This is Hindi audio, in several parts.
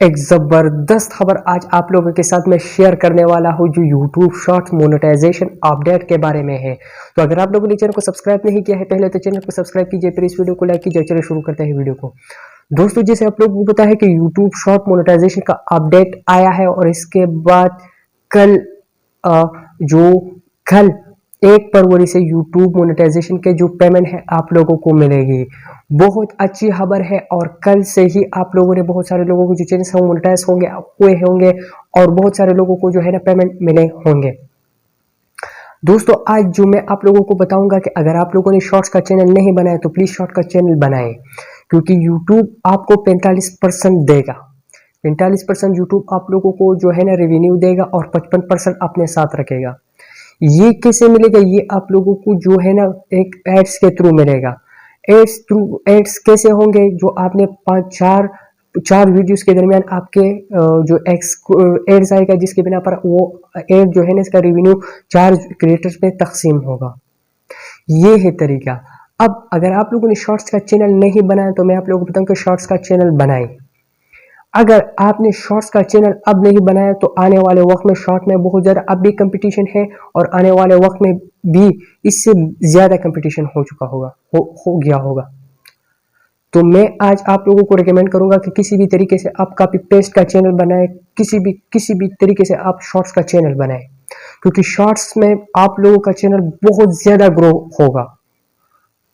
एक ज़बरदस्त खबर आज आप लोगों के साथ मैं शेयर करने वाला हूं जो YouTube शॉर्ट्स मोनेटाइजेशन अपडेट के बारे में है। तो अगर आप लोगों ने चैनल को सब्सक्राइब नहीं किया है पहले तो चैनल को सब्सक्राइब कीजिए, फिर इस वीडियो को लाइक कीजिए। चलिए शुरू करते हैं वीडियो को। दोस्तों, जैसे आप लोगों को पता है कि YouTube शॉर्ट मोनेटाइजेशन का अपडेट आया है और इसके बाद कल अ, जो कल 1 फरवरी से YouTube मोनेटाइजेशन के जो पेमेंट है आप लोगों को मिलेगी। बहुत अच्छी खबर है और कल से ही आप लोगों ने बहुत सारे लोगों को जो चैनल है मोनेटाइज होंगे हुए होंगे और बहुत सारे लोगों को जो है ना पेमेंट मिले होंगे। दोस्तों, आज जो मैं आप लोगों को बताऊंगा कि अगर आप लोगों ने शॉर्ट्स का चैनल नहीं बनाया तो प्लीज शॉर्ट का चैनल बनाएं, क्योंकि यूट्यूब आपको 45% देगा। 45% यूट्यूब आप लोगों को जो है ना रेवेन्यू देगा और 55% अपने साथ रखेगा। ये कैसे मिलेगा? ये आप लोगों को जो है ना एक एड्स के थ्रू मिलेगा। एड्स कैसे होंगे? जो आपने चार वीडियोस के दरमियान आपके जो एक्स एड्स आएगा जिसके बिना पर वो एड जो है ना इसका रेवेन्यू 4 क्रिएटर्स में तकसीम होगा। ये है तरीका। अब अगर आप लोगों ने शॉर्ट्स का चैनल नहीं बनाया तो मैं आप लोगों को बताऊं कि शॉर्ट्स का चैनल बनाएं। अगर आपने शॉर्ट्स का चैनल अब नहीं बनाया तो आने वाले वक्त में शॉर्ट में बहुत ज़्यादा अब भी कंपटीशन है और आने वाले वक्त में भी इससे ज़्यादा कंपटीशन हो चुका होगा, हो गया होगा। तो मैं आज आप लोगों को रिकमेंड करूंगा कि किसी भी तरीके से आप कॉपी पेस्ट का चैनल बनाएं, किसी भी तरीके से आप शॉर्ट्स का चैनल बनाएं, क्योंकि शॉर्ट्स में आप लोगों का चैनल बहुत ज़्यादा ग्रो होगा।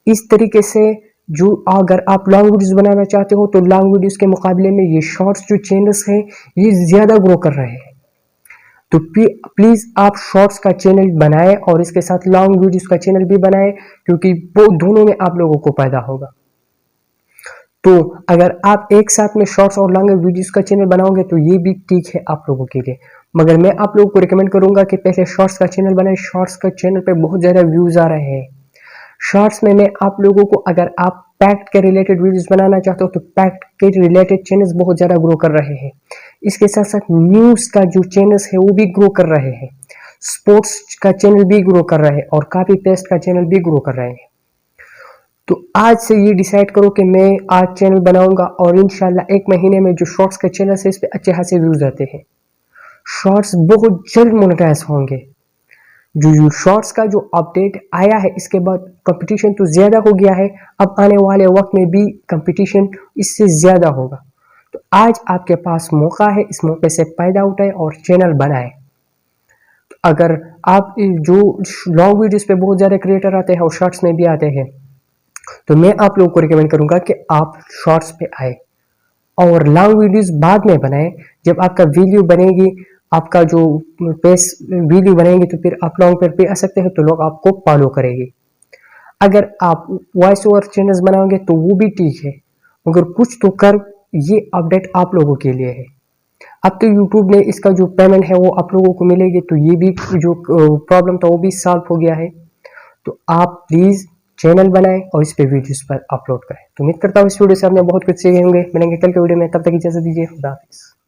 इस तरीके से जो अगर आप लॉन्ग वीडियोस बनाना चाहते हो तो लॉन्ग वीडियोस के मुकाबले में ये शॉर्ट्स जो चैनल्स हैं ये ज़्यादा ग्रो कर रहे हैं। तो प्लीज़ आप शॉर्ट्स का चैनल बनाएं और इसके साथ लॉन्ग वीडियोस का चैनल भी बनाएं, क्योंकि वो दोनों में आप लोगों को फायदा होगा। तो अगर आप एक साथ में शॉर्ट्स और लॉन्ग वीडियोस का चैनल बनाओगे तो ये भी ठीक है आप लोगों के लिए, मगर मैं आप लोगों को रिकमेंड करूंगा कि पहले शॉर्ट्स का चैनल बनाएं। शॉर्ट्स का चैनल पे बहुत ज़्यादा व्यूज़ आ रहे हैं। शॉर्ट्स में मैं आप लोगों को, अगर आप पैक्ट के रिलेटेड वीडियोस बनाना चाहते हो तो पैक्ट के रिलेटेड चैनल्स बहुत ज़्यादा ग्रो कर रहे हैं। इसके साथ साथ न्यूज़ का जो चैनल्स है वो भी ग्रो कर रहे हैं, स्पोर्ट्स का चैनल भी ग्रो कर रहे हैं और कॉपी पेस्ट का चैनल भी ग्रो कर रहे हैं। तो आज से ये डिसाइड करो कि मैं आज चैनल बनाऊंगा और इंशाल्लाह 1 महीने में जो शॉर्ट्स के चैनल है इस पर अच्छे खासे व्यूज आते हैं। शॉर्ट्स बहुत जल्द मोनेटाइज होंगे। जो शॉर्ट्स का जो अपडेट आया है इसके बाद कंपटीशन तो ज़्यादा हो गया है, अब आने वाले वक्त में भी कंपटीशन इससे ज़्यादा होगा। तो आज आपके पास मौका है, इस मौके से फ़ायदा उठाएं और चैनल बनाएं। तो अगर आप जो लॉन्ग वीडियोस पे बहुत ज़्यादा क्रिएटर आते हैं और शॉर्ट्स में भी आते हैं तो मैं आप लोगों को रिकमेंड करूंगा कि आप शॉर्ट्स पे आए और लॉन्ग वीडियोस बाद में बनाएं। जब आपका वीडियो बनेगी, आपका जो पेस वीडियो बनेंगे तो फिर आप लॉन्ग पे आ सकते हैं तो लोग आपको फॉलो करेंगे। अगर आप वॉइस ओवर चैनल्स बनाओगे तो वो भी ठीक है, मगर कुछ तो कर। ये अपडेट आप लोगों के लिए है। अब तो यूट्यूब ने इसका जो पेमेंट है वो आप लोगों को मिलेगी, तो ये भी जो प्रॉब्लम था वो भी सॉल्व हो गया है। तो आप प्लीज़ चैनल बनाएं और इस पे वीडियोस पर अपलोड करें। तो उम्मीद करता हूँ इस वीडियो से आपने बहुत कुछ सीखे होंगे। मिलेंगे कल के वीडियो में, तब तक इजाजत दीजिए। खुदा हाफिज़।